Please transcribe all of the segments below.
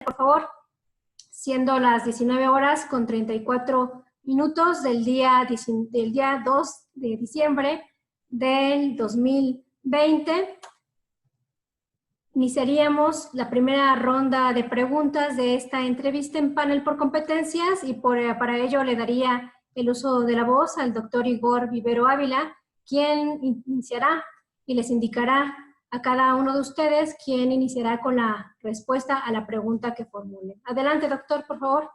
por favor, siendo las 19 horas con 34 minutos del día 2 de diciembre del 2020. Iniciaríamos la primera ronda de preguntas de esta entrevista en panel por competencias y para ello le daría el uso de la voz al doctor Igor Vivero Ávila, quien iniciará y les indicará a cada uno de ustedes quién iniciará con la respuesta a la pregunta que formulen. Adelante, doctor, por favor.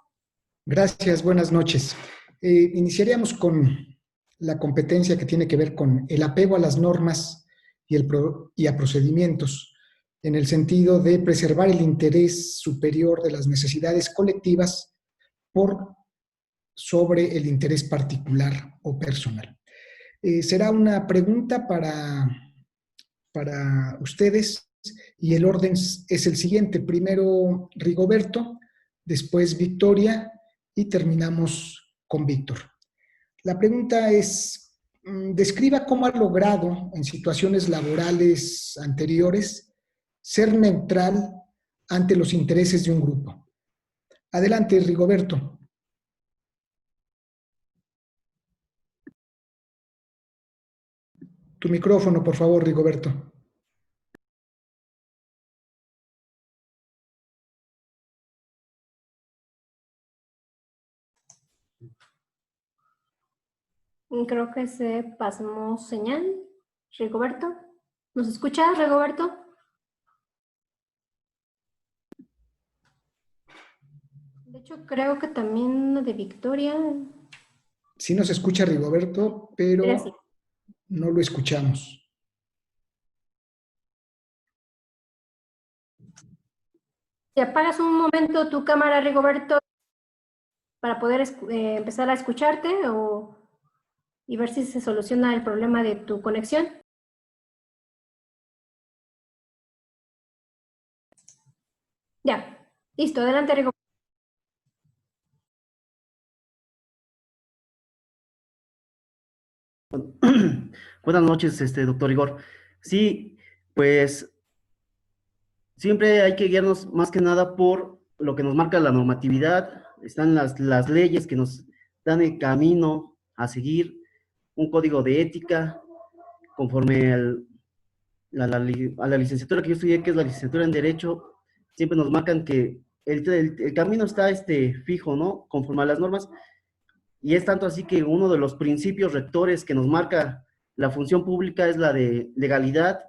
Gracias, buenas noches. Iniciaríamos con la competencia que tiene que ver con el apego a las normas y a procedimientos, en el sentido de preservar el interés superior de las necesidades colectivas por sobre el interés particular o personal. Será una pregunta para ustedes y el orden es el siguiente. Primero Rigoberto, después Victoria y terminamos con Víctor. La pregunta es, describa cómo ha logrado en situaciones laborales anteriores ser neutral ante los intereses de un grupo. Adelante, Rigoberto. Tu micrófono, por favor, Rigoberto. Creo que se pasó señal. Rigoberto, ¿nos escuchas, Rigoberto? De hecho, creo que también de Victoria. Sí nos escucha Rigoberto, pero no lo escuchamos. Si apagas un momento tu cámara, Rigoberto, para poder empezar a escucharte y ver si se soluciona el problema de tu conexión. Ya, listo, adelante, Rigoberto. Buenas noches, doctor Igor. Sí, pues siempre hay que guiarnos más que nada por lo que nos marca la normatividad. Están las leyes que nos dan el camino a seguir, un código de ética, conforme a la licenciatura que yo estudié, que es la licenciatura en Derecho, siempre nos marcan que el camino está fijo, ¿no? Conforme a las normas. Y es tanto así que uno de los principios rectores que nos marca la función pública es la de legalidad,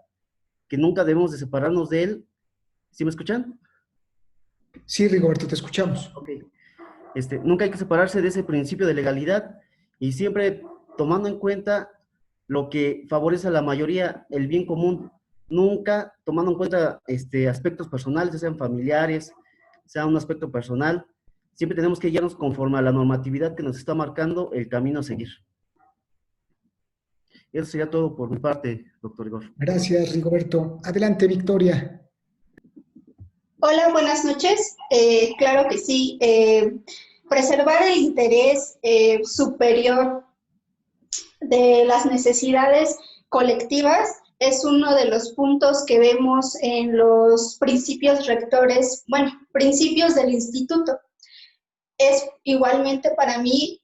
que nunca debemos de separarnos de él. ¿Sí me escuchan? Sí, Rigoberto, te escuchamos. Ok. Nunca hay que separarse de ese principio de legalidad y siempre tomando en cuenta lo que favorece a la mayoría, el bien común, nunca tomando en cuenta aspectos personales, sean familiares, sea un aspecto personal. Siempre tenemos que guiarnos conforme a la normatividad que nos está marcando el camino a seguir. Eso sería todo por mi parte, doctor Igor. Gracias, Rigoberto. Adelante, Victoria. Hola, buenas noches. Claro que sí. Preservar el interés superior de las necesidades colectivas es uno de los puntos que vemos en los principios rectores, bueno, principios del instituto. Es igualmente para mí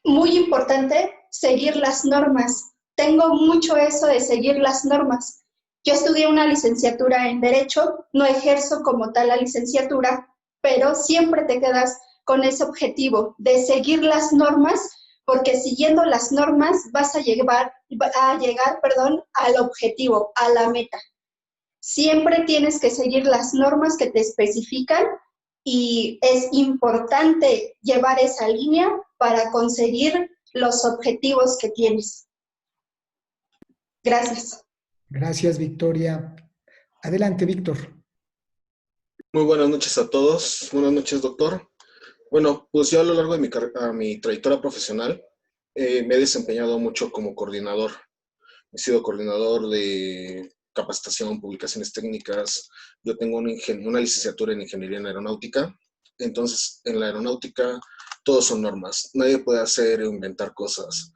muy importante seguir las normas. Tengo mucho eso de seguir las normas. Yo estudié una licenciatura en Derecho, no ejerzo como tal la licenciatura, pero siempre te quedas con ese objetivo de seguir las normas, porque siguiendo las normas vas a llegar, al objetivo, a la meta. Siempre tienes que seguir las normas que te especifican y es importante llevar esa línea para conseguir los objetivos que tienes. Gracias. Gracias, Victoria. Adelante, Víctor. Muy buenas noches a todos. Buenas noches, doctor. Bueno, pues yo a lo largo de mi trayectoria profesional me he desempeñado mucho como coordinador. He sido coordinador de capacitación, publicaciones técnicas. Yo tengo una licenciatura en Ingeniería en Aeronáutica. Entonces, en la aeronáutica, todos son normas. Nadie puede hacer o inventar cosas.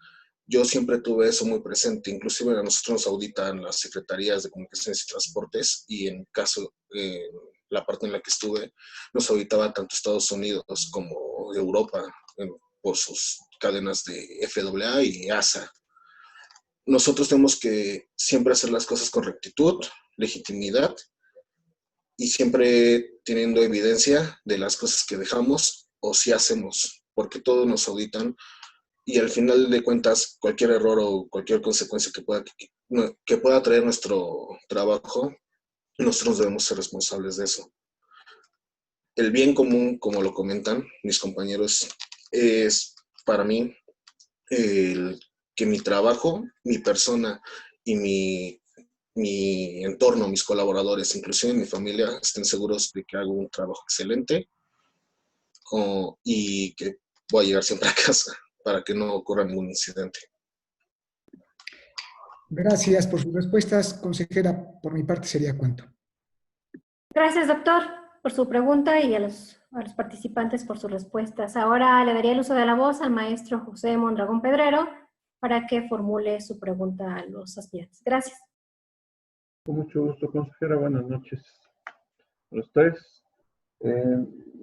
yo siempre tuve eso muy presente. Inclusive a nosotros nos auditan las secretarías de Comunicaciones y Transportes y en caso, la parte en la que estuve, nos auditaba tanto Estados Unidos como Europa por sus cadenas de FAA y ASA. Nosotros tenemos que siempre hacer las cosas con rectitud, legitimidad y siempre teniendo evidencia de las cosas que dejamos o si hacemos, porque todos nos auditan y al final de cuentas cualquier error o cualquier consecuencia que pueda traer nuestro trabajo, nosotros debemos ser responsables de eso. El bien común, como lo comentan mis compañeros, es para mí que mi trabajo, mi persona y mi entorno, mis colaboradores, inclusive mi familia, estén seguros de que hago un trabajo excelente y que voy a llegar siempre a casa para que no ocurra ningún incidente. Gracias por sus respuestas, consejera. Por mi parte sería cuanto. Gracias, doctor, por su pregunta y a los participantes por sus respuestas. Ahora le daría el uso de la voz al maestro José Mondragón Pedrero para que formule su pregunta a los aspirantes. Gracias. Con mucho gusto, consejera. Buenas noches a los tres.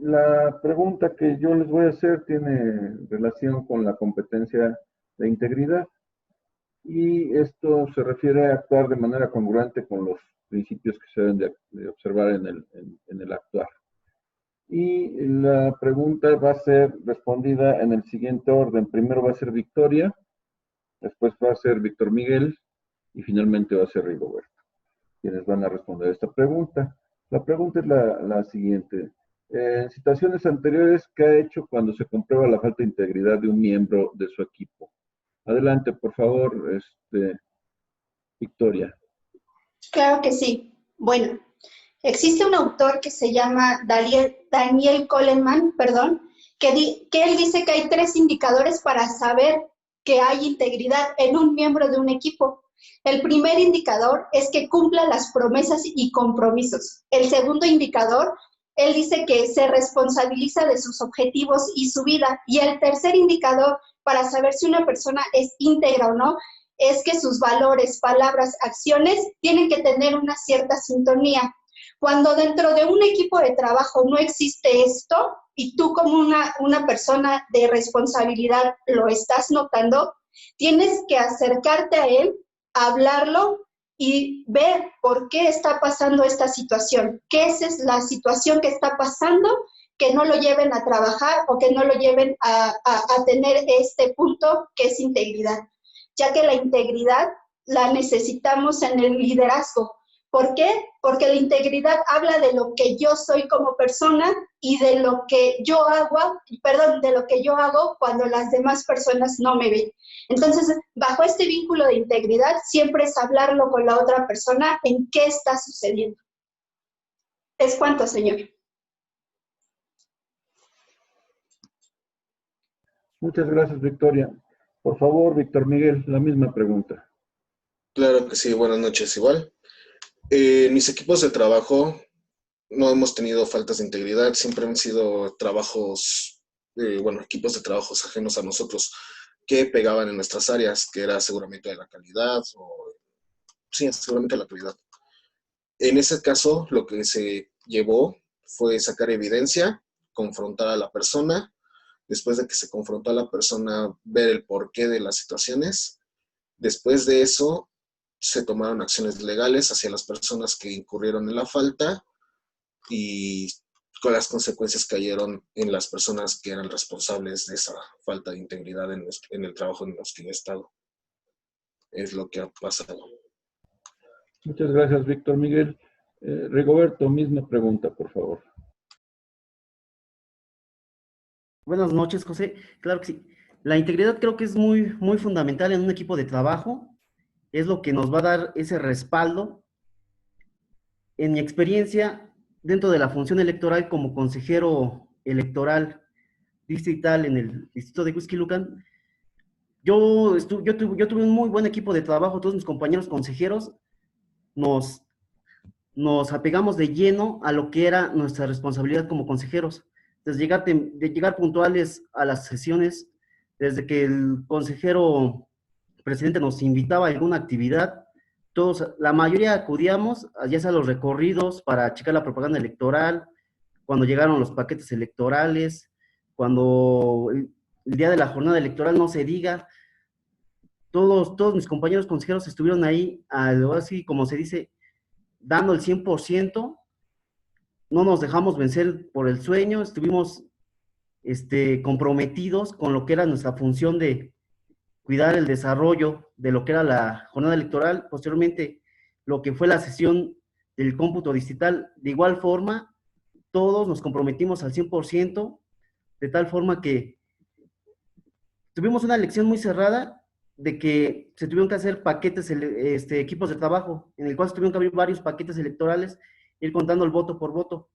La pregunta que yo les voy a hacer tiene relación con la competencia de integridad y esto se refiere a actuar de manera congruente con los principios que se deben de observar en el actuar. Y la pregunta va a ser respondida en el siguiente orden. Primero va a ser Victoria, después va a ser Víctor Miguel y finalmente va a ser Rigoberto, quienes van a responder esta pregunta. La pregunta es la siguiente. En situaciones anteriores, ¿qué ha hecho cuando se comprueba la falta de integridad de un miembro de su equipo? Adelante, por favor, Victoria. Claro que sí. Bueno, existe un autor que se llama Daniel Goleman, que él dice que hay 3 indicadores para saber que hay integridad en un miembro de un equipo. El primer indicador es que cumpla las promesas y compromisos. El segundo indicador, él dice que se responsabiliza de sus objetivos y su vida. Y el tercer indicador para saber si una persona es íntegra o no, es que sus valores, palabras, acciones tienen que tener una cierta sintonía. Cuando dentro de un equipo de trabajo no existe esto, y tú como una persona de responsabilidad lo estás notando, tienes que acercarte a él, hablarlo y ver por qué está pasando esta situación. ¿Qué es la situación que está pasando que no lo lleven a trabajar o que no lo lleven a tener este punto que es integridad? Ya que la integridad la necesitamos en el liderazgo. ¿Por qué? Porque la integridad habla de lo que yo soy como persona y de lo que yo hago cuando las demás personas no me ven. Entonces, bajo este vínculo de integridad, siempre es hablarlo con la otra persona en qué está sucediendo. ¿Es cuánto, señor? Muchas gracias, Victoria. Por favor, Víctor Miguel, la misma pregunta. Claro que sí, buenas noches igual. En mis equipos de trabajo no hemos tenido faltas de integridad, siempre han sido trabajos, equipos de trabajos ajenos a nosotros que pegaban en nuestras áreas, que era aseguramiento de la calidad, aseguramiento de la calidad. En ese caso, lo que se llevó fue sacar evidencia, confrontar a la persona, después de que se confrontó a la persona, ver el porqué de las situaciones. Después de eso, se tomaron acciones legales hacia las personas que incurrieron en la falta y con las consecuencias cayeron en las personas que eran responsables de esa falta de integridad en el trabajo en los que he estado. Es lo que ha pasado. Muchas gracias, Víctor Miguel. Rigoberto, misma pregunta, por favor. Buenas noches, José. Claro que sí. La integridad creo que es muy, muy fundamental en un equipo de trabajo. Es lo que nos va a dar ese respaldo. En mi experiencia, dentro de la función electoral como consejero electoral distrital en el distrito de Huixquilucan, yo tuve un muy buen equipo de trabajo. Todos mis compañeros consejeros nos apegamos de lleno a lo que era nuestra responsabilidad como consejeros. Desde llegar puntuales a las sesiones, desde que el consejero presidente nos invitaba a alguna actividad, todos, la mayoría acudíamos, ya sea a los recorridos para checar la propaganda electoral, cuando llegaron los paquetes electorales, cuando el día de la jornada electoral no se diga, todos mis compañeros consejeros estuvieron ahí, así como se dice, dando el 100%, no nos dejamos vencer por el sueño, estuvimos comprometidos con lo que era nuestra función de cuidar el desarrollo de lo que era la jornada electoral, posteriormente lo que fue la sesión del cómputo distrital. De igual forma, todos nos comprometimos al 100%, de tal forma que tuvimos una elección muy cerrada de que se tuvieron que hacer paquetes, equipos de trabajo, en el cual se tuvieron que abrir varios paquetes electorales, ir contando el voto por voto.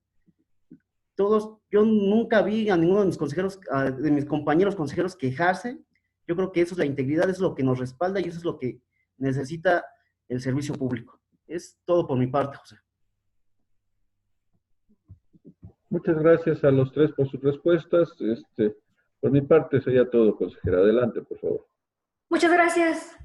Todos, yo nunca vi a ninguno de mis consejeros, de mis compañeros consejeros quejarse. Yo creo que eso es la integridad, eso es lo que nos respalda y eso es lo que necesita el servicio público. Es todo por mi parte, José. Muchas gracias a los tres por sus respuestas. Por mi parte sería todo, consejera. Adelante, por favor. Muchas gracias,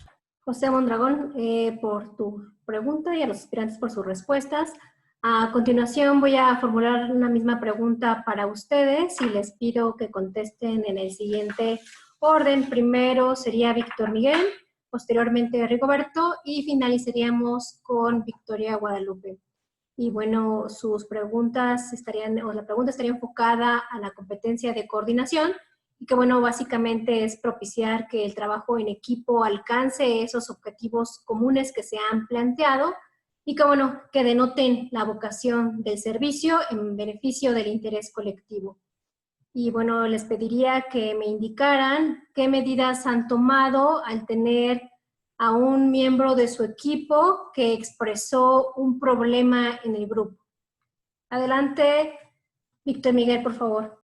José Mondragón, por tu pregunta y a los aspirantes por sus respuestas. A continuación voy a formular una misma pregunta para ustedes y les pido que contesten en el siguiente orden. Primero sería Víctor Miguel, posteriormente Rigoberto y finalizaríamos con Victoria Guadalupe. Y bueno, sus preguntas la pregunta estaría enfocada a la competencia de coordinación y que bueno, básicamente es propiciar que el trabajo en equipo alcance esos objetivos comunes que se han planteado y que bueno, que denoten la vocación del servicio en beneficio del interés colectivo. Y bueno, les pediría que me indicaran qué medidas han tomado al tener a un miembro de su equipo que expresó un problema en el grupo. Adelante, Víctor Miguel, por favor.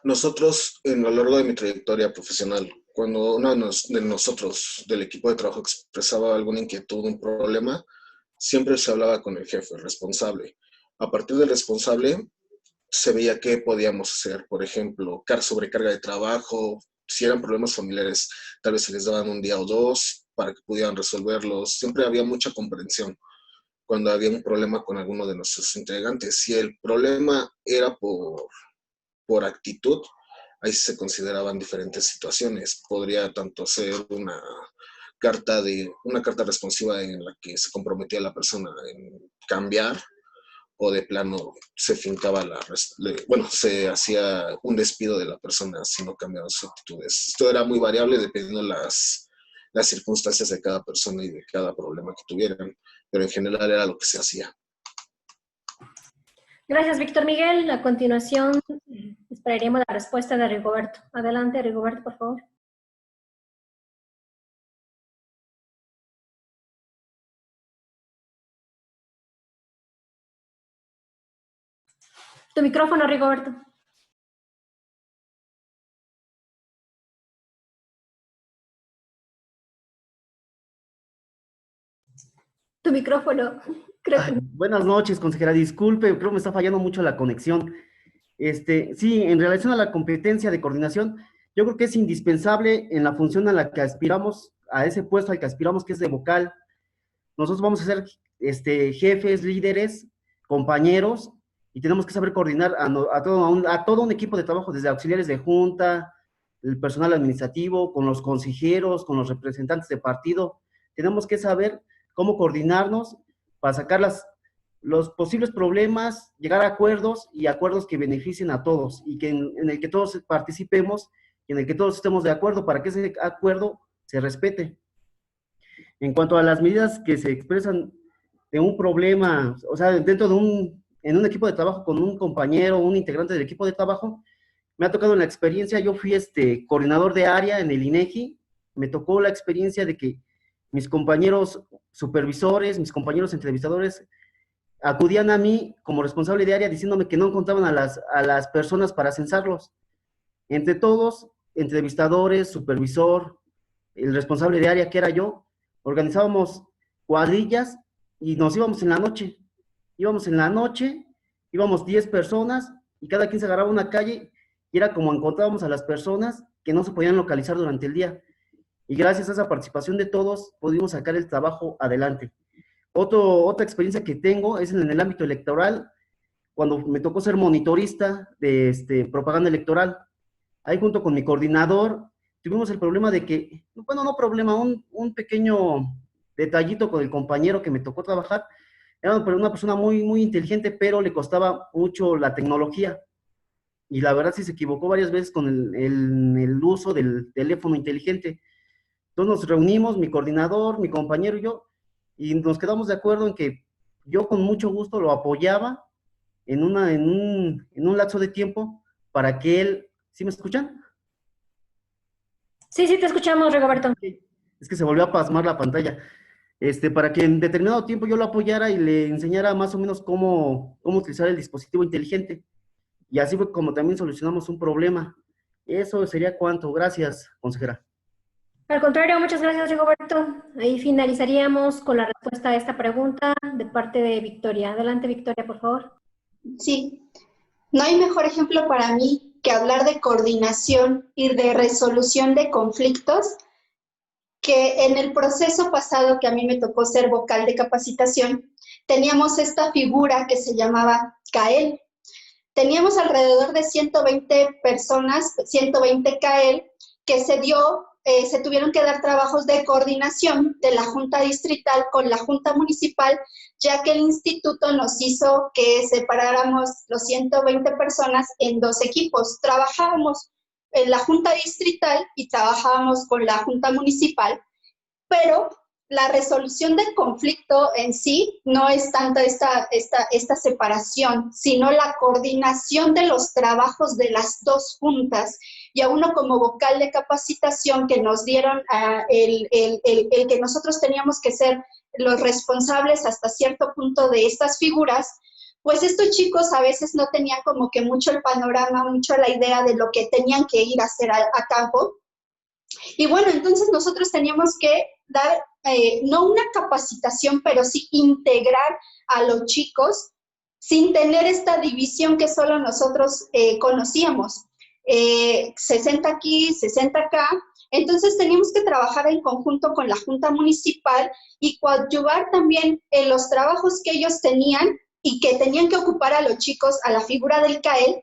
Nosotros, a lo largo de mi trayectoria profesional, cuando uno de nosotros del equipo de trabajo expresaba alguna inquietud, un problema, siempre se hablaba con el jefe, el responsable. A partir del responsable, se veía qué podíamos hacer. Por ejemplo, sobrecarga de trabajo, si eran problemas familiares, tal vez se les daban un día o dos para que pudieran resolverlos. Siempre había mucha comprensión cuando había un problema con alguno de nuestros integrantes. Si el problema era por actitud, ahí se consideraban diferentes situaciones. Podría tanto ser una carta responsiva en la que se comprometía la persona en cambiar, o de plano se fincaba se hacía un despido de la persona si no cambiaban sus actitudes. Esto era muy variable dependiendo las circunstancias de cada persona y de cada problema que tuvieran, pero en general era lo que se hacía. Gracias, Víctor Miguel. A continuación, esperaríamos la respuesta de Rigoberto. Adelante, Rigoberto, por favor. Tu micrófono, Rigoberto. Tu micrófono. Buenas noches, consejera. Disculpe, creo que me está fallando mucho la conexión. Sí, en relación a la competencia de coordinación, yo creo que es indispensable en la función a la que aspiramos, a ese puesto al que aspiramos, que es de vocal. Nosotros vamos a ser jefes, líderes, compañeros, y tenemos que saber coordinar a todo un equipo de trabajo, desde auxiliares de junta, el personal administrativo, con los consejeros, con los representantes de partido. Tenemos que saber cómo coordinarnos para sacar los posibles problemas, llegar a acuerdos y acuerdos que beneficien a todos y que en el que todos participemos y en el que todos estemos de acuerdo para que ese acuerdo se respete. En cuanto a las medidas que se expresan de un problema, o sea, en un equipo de trabajo con un compañero, un integrante del equipo de trabajo, me ha tocado en la experiencia, yo fui coordinador de área en el INEGI, me tocó la experiencia de que mis compañeros supervisores, mis compañeros entrevistadores, acudían a mí como responsable de área diciéndome que no encontraban a las personas para censarlos. Entre todos, entrevistadores, supervisor, el responsable de área que era yo, organizábamos cuadrillas y nos íbamos en la noche. Íbamos 10 personas y cada quien se agarraba una calle y era como encontrábamos a las personas que no se podían localizar durante el día. y gracias a esa participación de todos pudimos sacar el trabajo adelante. Otra experiencia que tengo es en el ámbito electoral, cuando me tocó ser monitorista de propaganda electoral. Ahí junto con mi coordinador tuvimos el problema de que, bueno, no problema, un pequeño detallito con el compañero que me tocó trabajar. Era una persona muy, muy inteligente, pero le costaba mucho la tecnología. Y la verdad sí se equivocó varias veces con el uso del teléfono inteligente. Entonces nos reunimos, mi coordinador, mi compañero y yo, y nos quedamos de acuerdo en que yo con mucho gusto lo apoyaba en un lapso de tiempo para que él... ¿Sí me escuchan? Sí, sí, te escuchamos, Rigoberto. Es que se volvió a pasmar la pantalla. Para que en determinado tiempo yo lo apoyara y le enseñara más o menos cómo utilizar el dispositivo inteligente. Y así fue como también solucionamos un problema. Eso sería cuanto. Gracias, consejera. Al contrario, muchas gracias, Rigoberto. Ahí finalizaríamos con la respuesta a esta pregunta de parte de Victoria. Adelante, Victoria, por favor. Sí, no hay mejor ejemplo para mí que hablar de coordinación y de resolución de conflictos que en el proceso pasado que a mí me tocó ser vocal de capacitación, teníamos esta figura que se llamaba CAEL. Teníamos alrededor de 120 personas, 120 CAEL, que se tuvieron que dar trabajos de coordinación de la Junta Distrital con la Junta Municipal, ya que el instituto nos hizo que separáramos los 120 personas en dos equipos. Trabajábamos en la Junta Distrital y trabajábamos con la Junta Municipal, pero la resolución del conflicto en sí no es tanto esta separación, sino la coordinación de los trabajos de las dos juntas. Y a uno como vocal de capacitación que nos dieron el que nosotros teníamos que ser los responsables hasta cierto punto de estas figuras, pues estos chicos a veces no tenían como que mucho el panorama, mucho la idea de lo que tenían que ir a hacer a campo. Y bueno, entonces nosotros teníamos que dar, no una capacitación, pero sí integrar a los chicos sin tener esta división que solo nosotros conocíamos. 60 aquí, 60 acá. Entonces teníamos que trabajar en conjunto con la Junta Municipal y coadyuvar también en los trabajos que ellos tenían y que tenían que ocupar a los chicos a la figura del CAEL.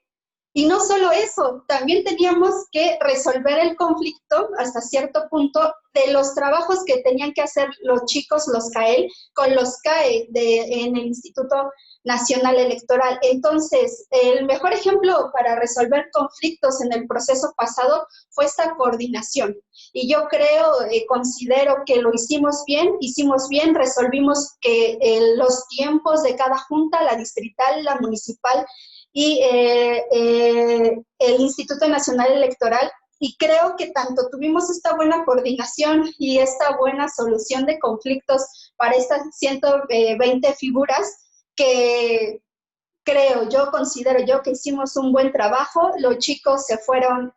Y no solo eso, también teníamos que resolver el conflicto hasta cierto punto de los trabajos que tenían que hacer los chicos, los CAEL, con los CAE en el Instituto Nacional Electoral. Entonces, el mejor ejemplo para resolver conflictos en el proceso pasado fue esta coordinación. Y yo considero que lo hicimos bien, resolvimos que los tiempos de cada junta, la distrital, la municipal, y el Instituto Nacional Electoral, y creo que tanto tuvimos esta buena coordinación y esta buena solución de conflictos para estas 120 figuras que considero yo que hicimos un buen trabajo. Los chicos se fueron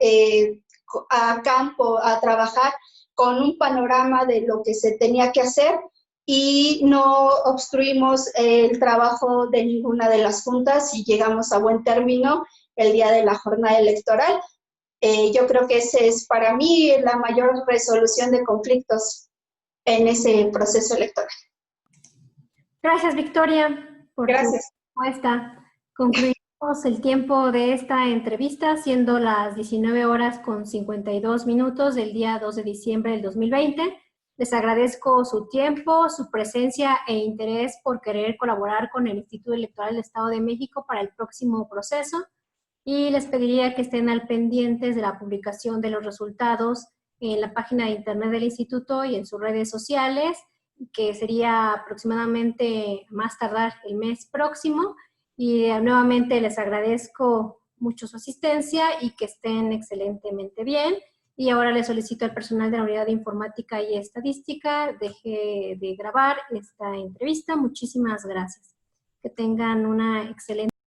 a campo a trabajar con un panorama de lo que se tenía que hacer y no obstruimos el trabajo de ninguna de las juntas y llegamos a buen término el día de la jornada electoral. Yo creo que esa es para mí la mayor resolución de conflictos en ese proceso electoral. Gracias, Victoria, por tu respuesta. Concluimos el tiempo de esta entrevista, siendo las 19:52 del día 2 de diciembre del 2020. Les agradezco su tiempo, su presencia e interés por querer colaborar con el Instituto Electoral del Estado de México para el próximo proceso, y les pediría que estén al pendientes de la publicación de los resultados en la página de internet del instituto y en sus redes sociales, que sería aproximadamente más tardar el mes próximo. Y nuevamente les agradezco mucho su asistencia y que estén excelentemente bien. Y ahora le solicito al personal de la Unidad de Informática y Estadística deje de grabar esta entrevista. Muchísimas gracias. Que tengan una excelente